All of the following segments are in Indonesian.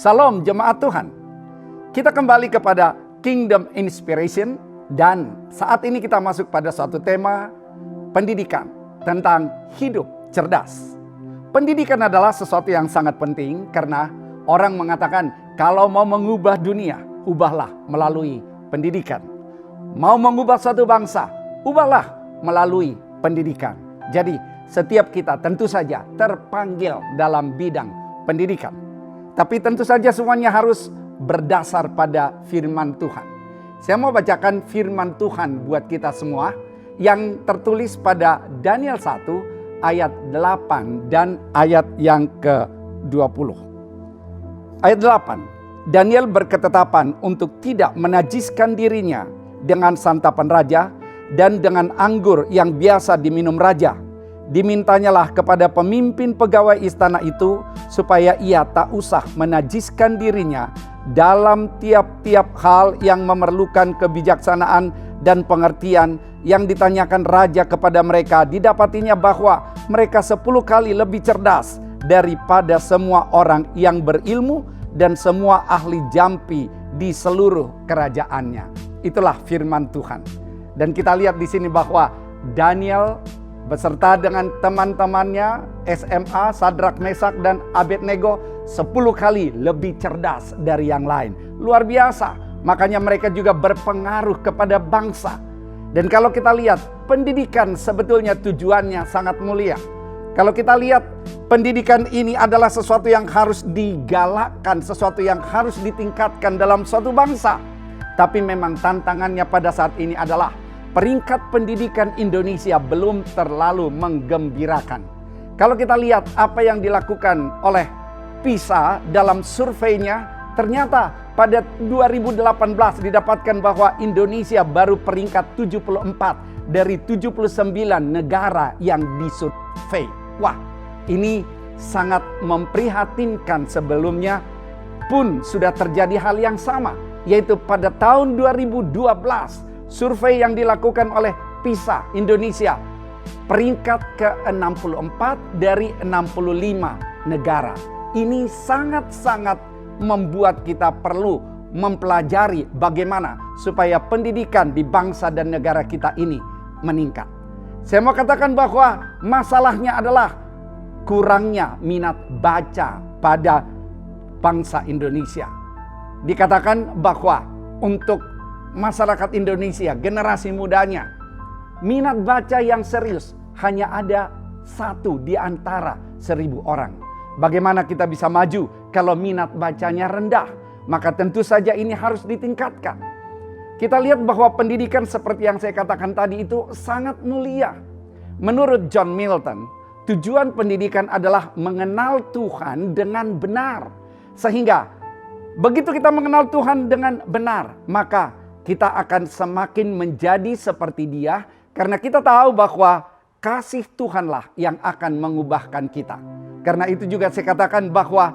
Salam jemaat Tuhan. Kita kembali kepada Kingdom Inspiration dan saat ini kita masuk pada suatu tema pendidikan tentang hidup cerdas. Pendidikan adalah sesuatu yang sangat penting karena orang mengatakan kalau mau mengubah dunia, ubahlah melalui pendidikan. Mau mengubah suatu bangsa, ubahlah melalui pendidikan. Jadi setiap kita tentu saja terpanggil dalam bidang pendidikan. Tapi tentu saja semuanya harus berdasar pada firman Tuhan. Saya mau bacakan firman Tuhan buat kita semua yang tertulis pada Daniel 1 ayat 8 dan ayat yang ke-20. Ayat 8. Daniel berketetapan untuk tidak menajiskan dirinya dengan santapan raja dan dengan anggur yang biasa diminum raja. Dimintanyalah kepada pemimpin pegawai istana itu supaya ia tak usah menajiskan dirinya dalam tiap-tiap hal yang memerlukan kebijaksanaan dan pengertian yang ditanyakan raja kepada mereka. Didapatinya bahwa mereka 10 kali lebih cerdas daripada semua orang yang berilmu dan semua ahli jampi di seluruh kerajaannya. Itulah firman Tuhan. Dan kita lihat di sini bahwa Daniel beserta dengan teman-temannya SMA, Sadrak, Mesak, dan Abednego 10 kali lebih cerdas dari yang lain. Luar biasa. Makanya mereka juga berpengaruh kepada bangsa. Dan kalau kita lihat, pendidikan sebetulnya tujuannya sangat mulia. Kalau kita lihat, pendidikan ini adalah sesuatu yang harus digalakkan, sesuatu yang harus ditingkatkan dalam suatu bangsa. Tapi memang tantangannya pada saat ini adalah peringkat pendidikan Indonesia belum terlalu menggembirakan. Kalau kita lihat apa yang dilakukan oleh PISA dalam surveinya, ternyata pada 2018 didapatkan bahwa Indonesia baru peringkat 74 dari 79 negara yang disurvei. Wah, ini sangat memprihatinkan. Sebelumnya pun sudah terjadi hal yang sama, yaitu pada tahun 2012. Survei yang dilakukan oleh PISA Indonesia peringkat ke-64 dari 65 negara. Ini sangat-sangat membuat kita perlu mempelajari bagaimana supaya pendidikan di bangsa dan negara kita ini meningkat. Saya mau katakan bahwa masalahnya adalah kurangnya minat baca pada bangsa Indonesia. Dikatakan bahwa untuk masyarakat Indonesia, generasi mudanya, minat baca yang serius hanya ada 1 di antara 1000 orang. Bagaimana kita bisa maju kalau minat bacanya rendah? Maka tentu saja ini harus ditingkatkan. Kita lihat bahwa pendidikan seperti yang saya katakan tadi itu sangat mulia. Menurut John Milton, tujuan pendidikan adalah mengenal Tuhan dengan benar. Sehingga begitu kita mengenal Tuhan dengan benar, maka kita akan semakin menjadi seperti Dia karena kita tahu bahwa kasih Tuhanlah yang akan mengubahkan kita. Karena itu juga saya katakan bahwa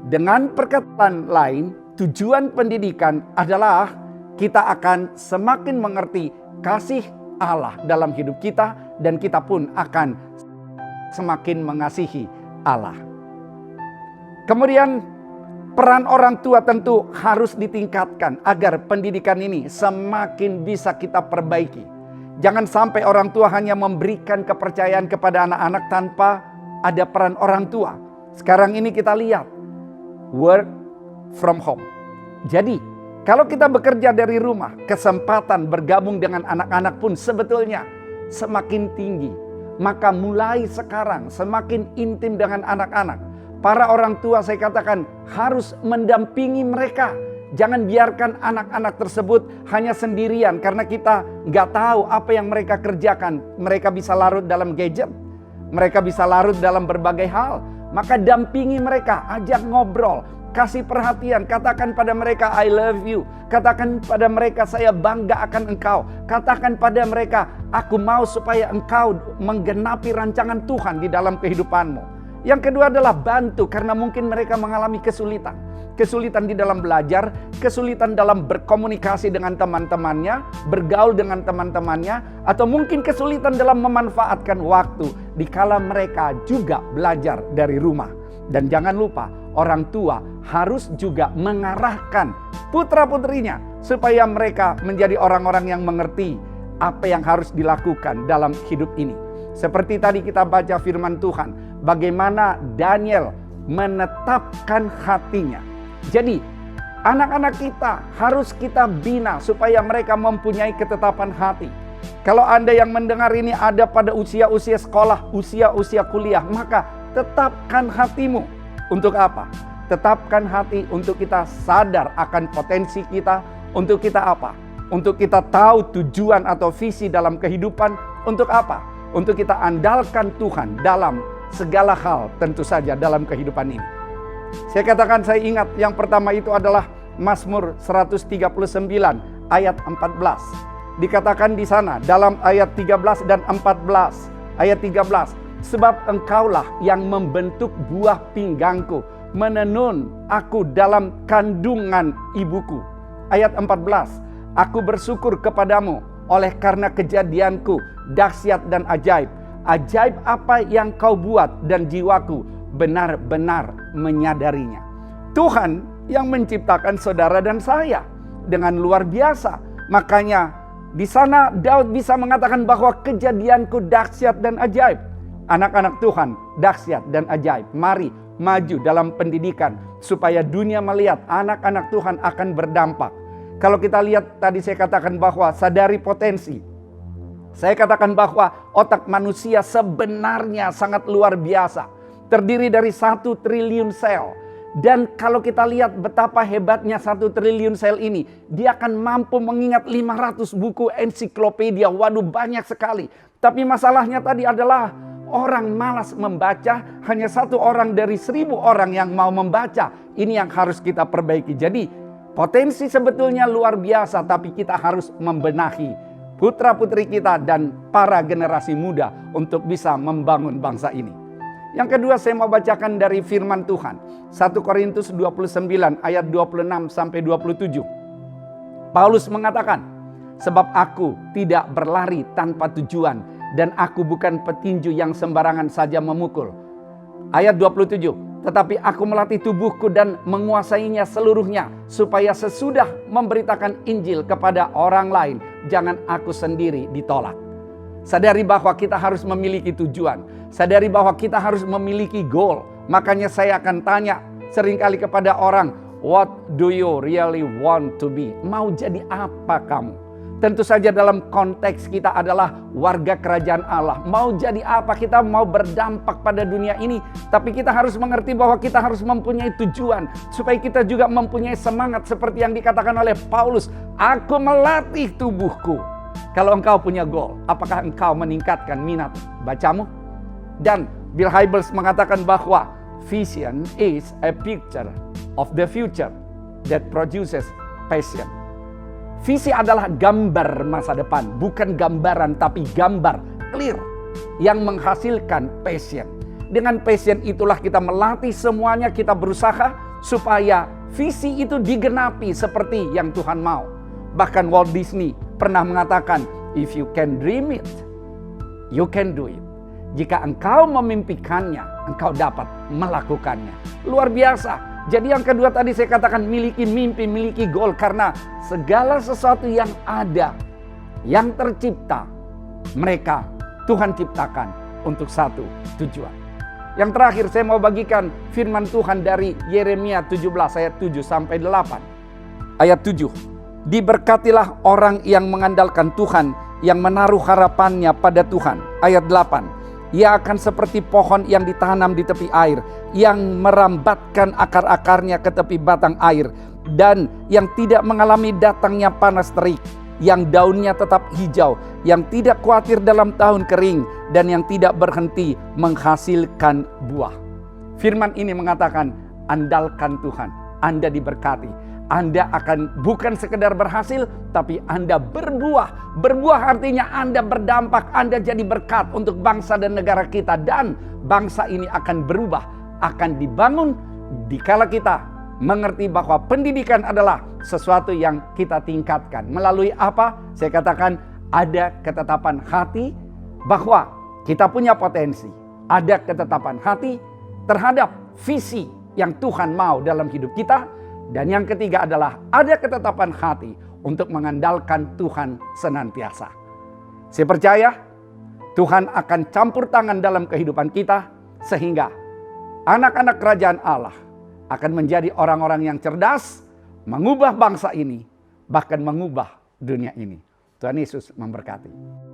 dengan perkataan lain, tujuan pendidikan adalah kita akan semakin mengerti kasih Allah dalam hidup kita dan kita pun akan semakin mengasihi Allah. Kemudian peran orang tua tentu harus ditingkatkan agar pendidikan ini semakin bisa kita perbaiki. Jangan sampai orang tua hanya memberikan kepercayaan kepada anak-anak tanpa ada peran orang tua. Sekarang ini kita lihat work from home. Jadi kalau kita bekerja dari rumah, kesempatan bergabung dengan anak-anak pun sebetulnya semakin tinggi. Maka mulai sekarang semakin intim dengan anak-anak. Para orang tua saya katakan harus mendampingi mereka. Jangan biarkan anak-anak tersebut hanya sendirian karena kita nggak tahu apa yang mereka kerjakan. Mereka bisa larut dalam gadget. Mereka bisa larut dalam berbagai hal. Maka dampingi mereka, ajak ngobrol, kasih perhatian. Katakan pada mereka I love you. Katakan pada mereka saya bangga akan engkau. Katakan pada mereka aku mau supaya engkau menggenapi rancangan Tuhan di dalam kehidupanmu. Yang kedua adalah bantu karena mungkin mereka mengalami kesulitan. Kesulitan di dalam belajar, kesulitan dalam berkomunikasi dengan teman-temannya, bergaul dengan teman-temannya, atau mungkin kesulitan dalam memanfaatkan waktu dikala mereka juga belajar dari rumah. Dan jangan lupa, orang tua harus juga mengarahkan putra-putrinya supaya mereka menjadi orang-orang yang mengerti apa yang harus dilakukan dalam hidup ini. Seperti tadi kita baca firman Tuhan, bagaimana Daniel menetapkan hatinya. Jadi, anak-anak kita harus kita bina supaya mereka mempunyai ketetapan hati. Kalau Anda yang mendengar ini ada pada usia-usia sekolah, usia-usia kuliah, maka tetapkan hatimu. Untuk apa? Tetapkan hati untuk kita sadar akan potensi kita. Untuk kita apa? Untuk kita tahu tujuan atau visi dalam kehidupan. Untuk apa? Untuk kita andalkan Tuhan dalam segala hal, tentu saja dalam kehidupan ini. Saya katakan, saya ingat yang pertama itu adalah Mazmur 139 ayat 14. Dikatakan di sana dalam ayat 13 dan 14. Ayat 13, sebab engkaulah yang membentuk buah pinggangku, menenun aku dalam kandungan ibuku. Ayat 14, aku bersyukur kepadamu oleh karena kejadianku dahsyat dan ajaib. Ajaib apa yang kau buat dan jiwaku benar-benar menyadarinya. Tuhan yang menciptakan saudara dan saya dengan luar biasa. Makanya di sana Daud bisa mengatakan bahwa kejadianku dahsyat dan ajaib. Anak-anak Tuhan dahsyat dan ajaib. Mari maju dalam pendidikan supaya dunia melihat anak-anak Tuhan akan berdampak. Kalau kita lihat tadi saya katakan bahwa sadari potensi. Saya katakan bahwa otak manusia sebenarnya sangat luar biasa. Terdiri dari 1 triliun sel. Dan kalau kita lihat betapa hebatnya 1 triliun sel ini, dia akan mampu mengingat 500 buku ensiklopedia. Waduh, banyak sekali. Tapi masalahnya tadi adalah orang malas membaca, hanya 1 orang dari 1000 orang yang mau membaca. Ini yang harus kita perbaiki. Jadi potensi sebetulnya luar biasa, tapi kita harus membenahi putra-putri kita dan para generasi muda untuk bisa membangun bangsa ini. Yang kedua saya mau bacakan dari firman Tuhan. 1 Korintus 29 ayat 26 sampai 27. Paulus mengatakan, sebab aku tidak berlari tanpa tujuan dan aku bukan petinju yang sembarangan saja memukul. Ayat 27, tetapi aku melatih tubuhku dan menguasainya seluruhnya supaya sesudah memberitakan Injil kepada orang lain, jangan aku sendiri ditolak. Sadari bahwa kita harus memiliki tujuan. Sadari bahwa kita harus memiliki goal. Makanya saya akan tanya seringkali kepada orang, what do you really want to be? Mau jadi apa kamu? Tentu saja dalam konteks kita adalah warga kerajaan Allah. Mau jadi apa? Kita mau berdampak pada dunia ini. Tapi kita harus mengerti bahwa kita harus mempunyai tujuan. Supaya kita juga mempunyai semangat seperti yang dikatakan oleh Paulus. Aku melatih tubuhku. Kalau engkau punya goal, apakah engkau meningkatkan minat bacamu? Dan Bill Hybels mengatakan bahwa vision is a picture of the future that produces passion. Visi adalah gambar masa depan, bukan gambaran tapi gambar clear yang menghasilkan passion. Dengan passion itulah kita melatih semuanya, kita berusaha supaya visi itu digenapi seperti yang Tuhan mau. Bahkan Walt Disney pernah mengatakan, if you can dream it, you can do it. Jika engkau memimpikannya, engkau dapat melakukannya. Luar biasa. Jadi yang kedua tadi saya katakan miliki mimpi, miliki goal. Karena segala sesuatu yang ada, yang tercipta, mereka Tuhan ciptakan untuk satu tujuan. Yang terakhir saya mau bagikan firman Tuhan dari Yeremia 17 ayat 7 sampai 8. Ayat 7. Diberkatilah orang yang mengandalkan Tuhan, yang menaruh harapannya pada Tuhan. Ayat 8. Ia akan seperti pohon yang ditanam di tepi air, yang merambatkan akar-akarnya ke tepi batang air, dan yang tidak mengalami datangnya panas terik, yang daunnya tetap hijau, yang tidak khawatir dalam tahun kering, dan yang tidak berhenti menghasilkan buah. Firman ini mengatakan, andalkan Tuhan, Anda diberkati. Anda akan bukan sekedar berhasil, tapi Anda berbuah. Berbuah artinya Anda berdampak, Anda jadi berkat untuk bangsa dan negara kita. Dan bangsa ini akan berubah, akan dibangun dikala kita mengerti bahwa pendidikan adalah sesuatu yang kita tingkatkan. Melalui apa? Saya katakan ada ketetapan hati bahwa kita punya potensi. Ada ketetapan hati terhadap visi yang Tuhan mau dalam hidup kita. Dan yang ketiga adalah ada ketetapan hati untuk mengandalkan Tuhan senantiasa. Saya percaya Tuhan akan campur tangan dalam kehidupan kita sehingga anak-anak kerajaan Allah akan menjadi orang-orang yang cerdas, mengubah bangsa ini, bahkan mengubah dunia ini. Tuhan Yesus memberkati.